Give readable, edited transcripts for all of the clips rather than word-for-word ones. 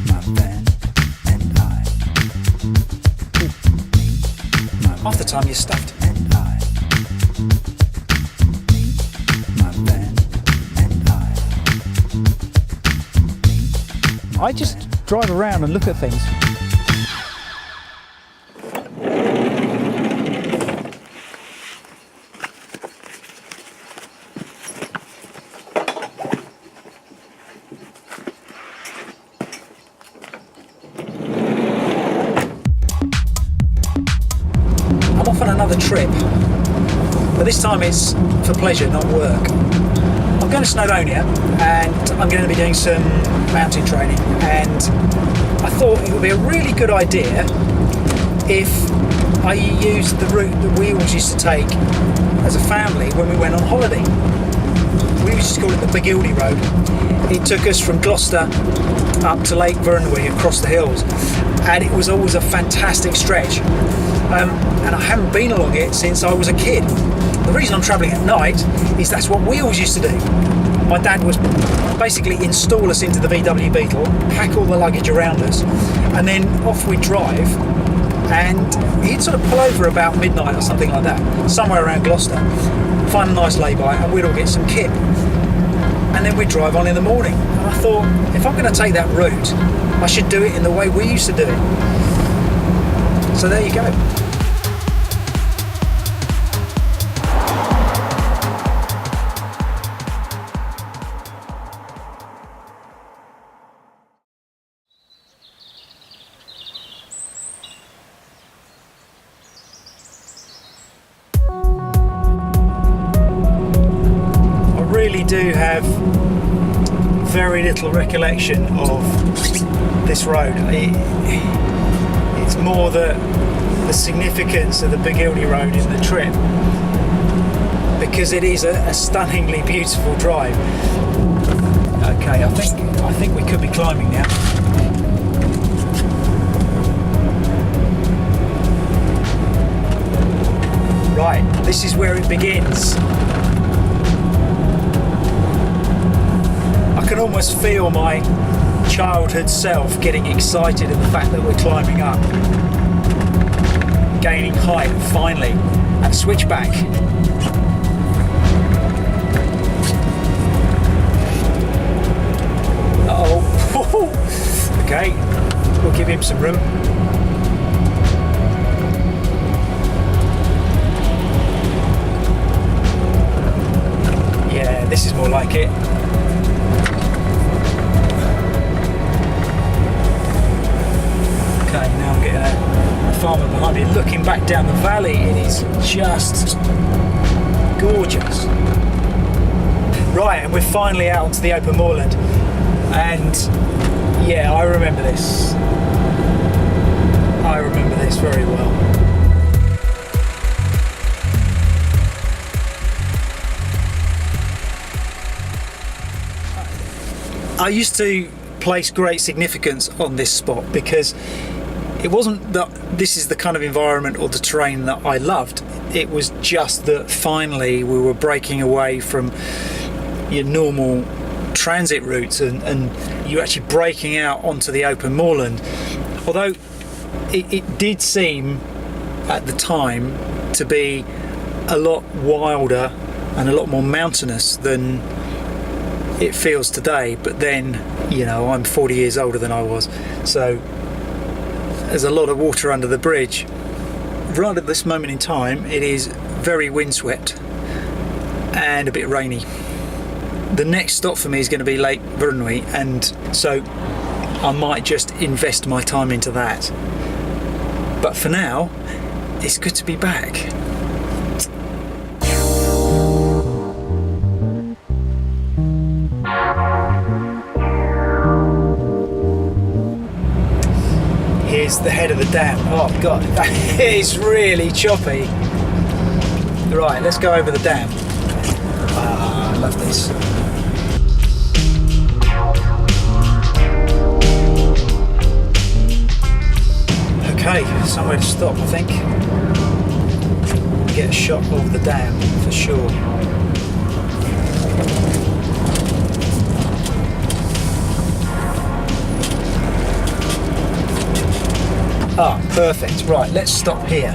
my van and I. Me, my Half the time you're stuffed. and I. Me, my van and I. I just drive around and look at things. I'm off on another trip, but this time it's for pleasure, not work. I'm going to Snowdonia and I'm going to be doing some mountain training, and I thought it would be a really good idea if I used the route that we always used to take as a family when we went on holiday. We used to call it the Bagildy Road. It took us from Gloucester up to Lake Vyrnwy across the hills, and it was always a fantastic stretch. And I haven't been along it since I was a kid. The reason I'm travelling at night is that's what we always used to do. My dad would basically install us into the VW Beetle, pack all the luggage around us, and then off we'd drive, and he'd sort of pull over about midnight or something like that, somewhere around Gloucester, find a nice lay-by, and we'd all get some kip. And then we'd drive on in the morning. And I thought, if I'm going to take that route, I should do it in the way we used to do it. So there you go. Really do have very little recollection of this road. It's more the significance of the Bagildy Road in the trip, because it is a stunningly beautiful drive. Okay, I think we could be climbing now. Right, this is where it begins. I can almost feel my childhood self getting excited at the fact that we're climbing up, gaining height finally, and switchback. Uh-oh. Okay, we'll give him some room. Yeah, this is more like it. Okay, now I'm getting a farmer behind me. Looking back down the valley, it is just gorgeous. Right, and we're finally out onto the open moorland. And yeah, I remember this. I remember this very well. I used to place great significance on this spot because it wasn't that this is the kind of environment or the terrain that I loved. It was just that finally we were breaking away from your normal transit routes and you're actually breaking out onto the open moorland. Although it did seem at the time to be a lot wilder and a lot more mountainous than it feels today, but then, you know, I'm 40 years older than I was, so there's a lot of water under the bridge. Right at this moment in time, it is very windswept and a bit rainy. The next stop for me is going to be Lake Vyrnwy, and so I might just invest my time into that. But for now, it's good to be back. Here's the head of the dam. Oh god, that is really choppy. Right, let's go over the dam. Ah, I love this. Okay, somewhere to stop, I think. Get a shot of the dam for sure. Ah, perfect. Right, let's stop here.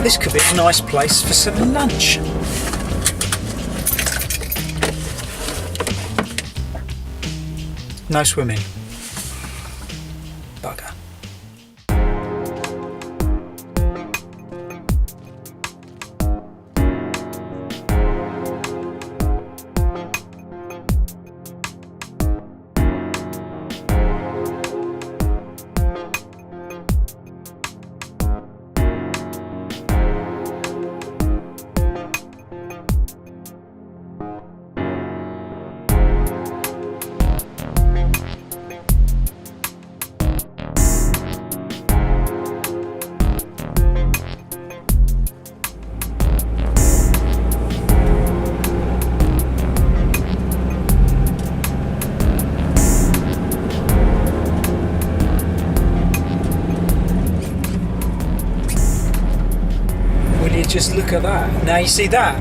This could be a nice place for some lunch. No swimming. Bugger. Just look at that. Now you see that?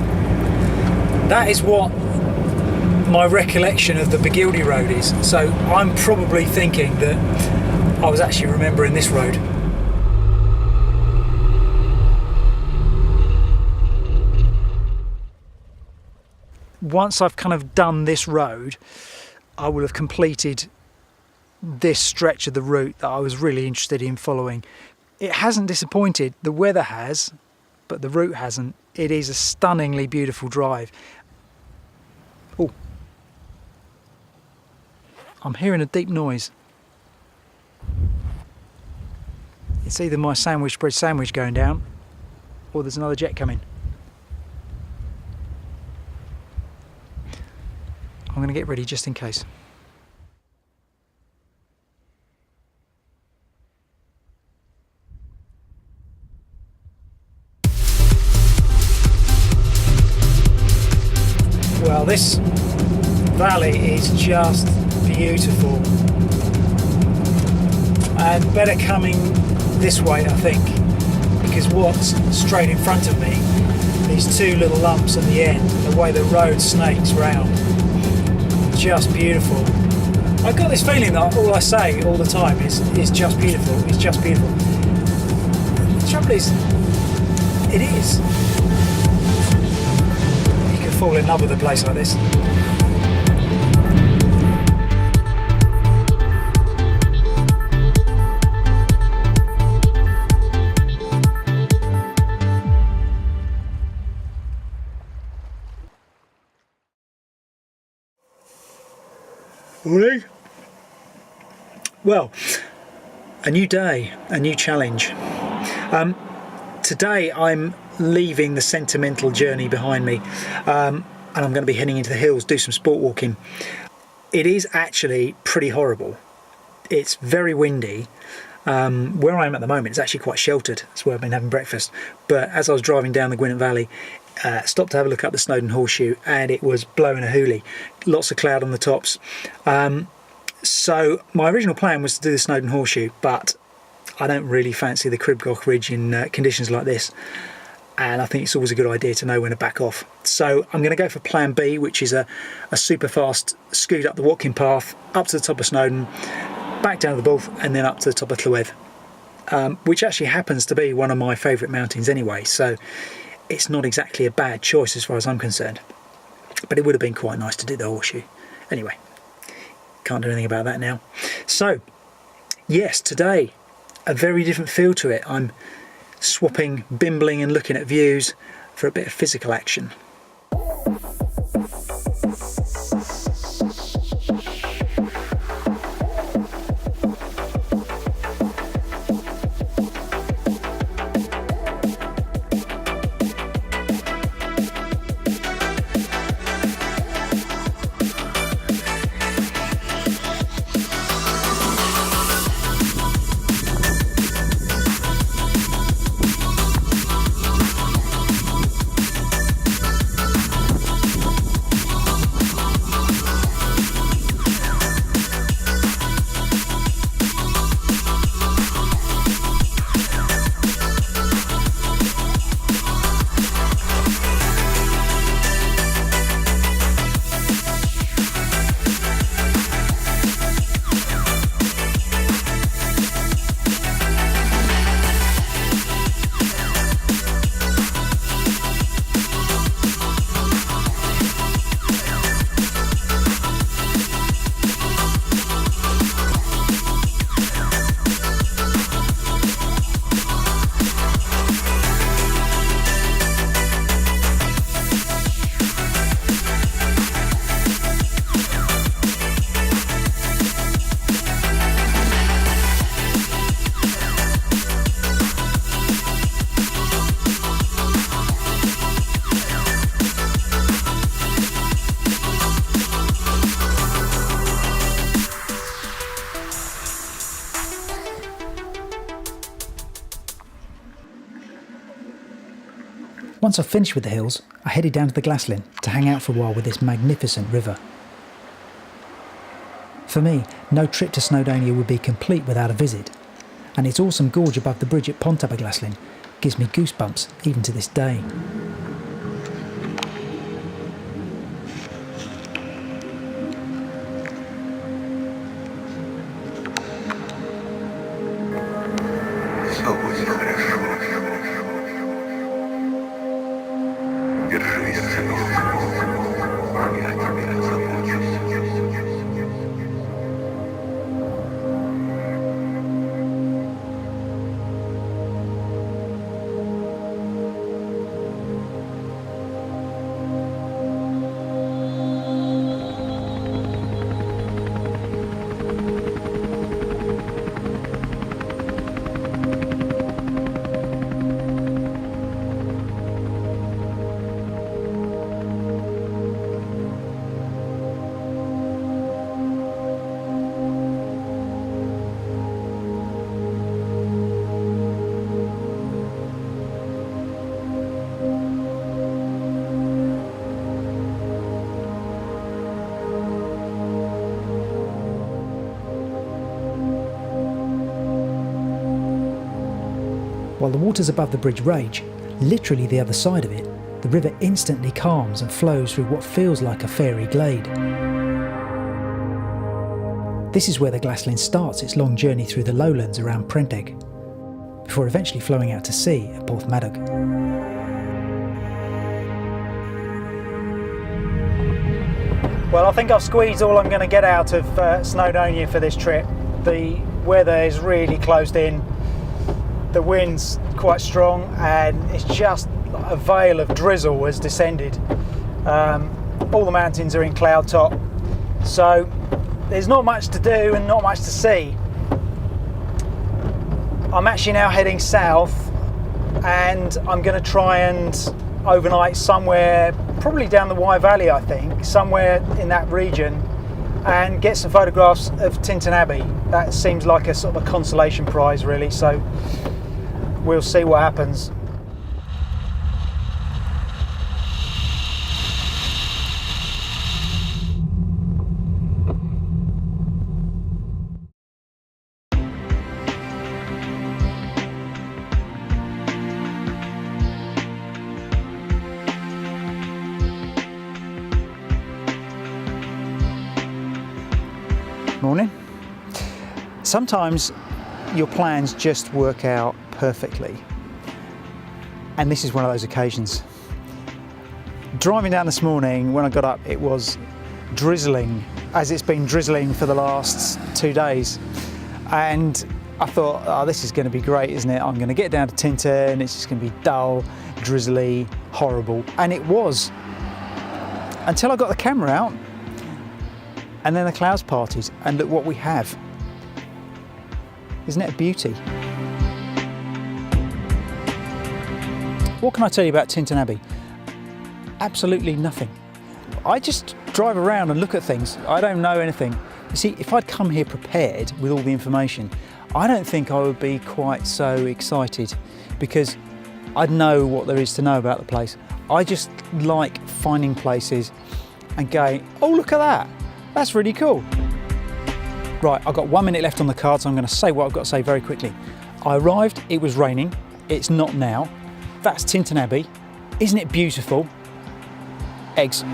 That is what my recollection of the Bagildi road is. So I'm probably thinking that I was actually remembering this road. Once I've kind of done this road, I will have completed this stretch of the route that I was really interested in following. It hasn't disappointed. The weather has, but the route hasn't. It is a stunningly beautiful drive. Oh, I'm hearing a deep noise. It's either my sandwich bread sandwich going down, or there's another jet coming. I'm going to get ready just in case. Well, this valley is just beautiful, and better coming this way, I think, because what's straight in front of me, these two little lumps at the end, the way the road snakes round, just beautiful. I've got this feeling that all I say all the time is just beautiful, it's just beautiful. The trouble is, it is. Fall in love with a place like this. Morning. Well, a new day, a new challenge. Today I'm leaving the sentimental journey behind me, and I'm going to be heading into the hills, do some sport walking. It is actually pretty horrible. It's very windy. Where I am at the moment, it's actually quite sheltered. That's where I've been having breakfast. But as I was driving down the Gwynedd Valley, stopped to have a look up the Snowdon Horseshoe, and it was blowing a hoolie. Lots of cloud on the tops. So my original plan was to do the Snowdon Horseshoe, but I don't really fancy the Cribgoch Ridge in conditions like this. And I think it's always a good idea to know when to back off. So I'm going to go for plan B, which is a super fast scoot up the Watkin path, up to the top of Snowdon, back down to the Bulth, and then up to the top of Llywedd, which actually happens to be one of my favourite mountains anyway, so it's not exactly a bad choice as far as I'm concerned. But it would have been quite nice to do the Horseshoe. Anyway, can't do anything about that now. So, yes, today, a very different feel to it. I'm swapping bimbling and looking at views for a bit of physical action. Once I've finished with the hills, I headed down to the Glaslyn to hang out for a while with this magnificent river. For me, no trip to Snowdonia would be complete without a visit, and its awesome gorge above the bridge at Glaslyn gives me goosebumps even to this day. While the waters above the bridge rage, literally the other side of it, the river instantly calms and flows through what feels like a fairy glade. This is where the Glaslyn starts its long journey through the lowlands around Prenteg, before eventually flowing out to sea at Porthmadog. Well, I think I've squeezed all I'm going to get out of Snowdonia for this trip. The weather is really closed in. The wind's quite strong and it's just a veil of drizzle has descended. All the mountains are in cloud top, so there's not much to do and not much to see. I'm actually now heading south and I'm going to try and overnight somewhere, probably down the Wye Valley I think, somewhere in that region, and get some photographs of Tintern Abbey. That seems like a sort of a consolation prize really, so we'll see what happens. Morning. Sometimes your plans just work out perfectly, and this is one of those occasions. Driving down this morning, when I got up, it was drizzling, as it's been drizzling for the last 2 days, and I thought, oh, this is going to be great, isn't it? I'm going to get down to Tintern, it's just going to be dull, drizzly, horrible, and it was, until I got the camera out, and then the clouds parted, and look what we have. Isn't it a beauty? What can I tell you about Tintern Abbey? Absolutely nothing. I just drive around and look at things. I don't know anything. You see, if I'd come here prepared with all the information, I don't think I would be quite so excited, because I'd know what there is to know about the place. I just like finding places and going, oh, look at that. That's really cool. Right, I've got 1 minute left on the card, so I'm going to say what I've got to say very quickly. I arrived, it was raining, it's not now. That's Tintern Abbey. Isn't it beautiful? Eggs.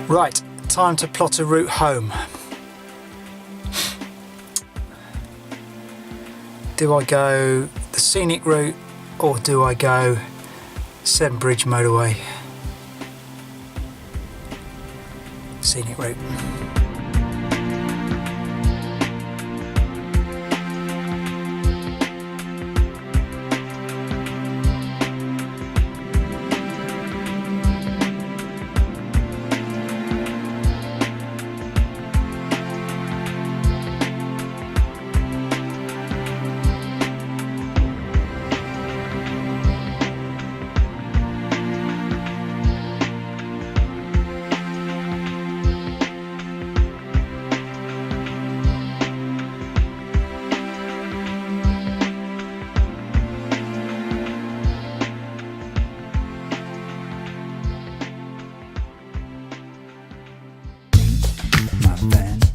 Right, time to plot a route home. Do I go the scenic route or do I go Severn Bridge motorway? Scenic route. van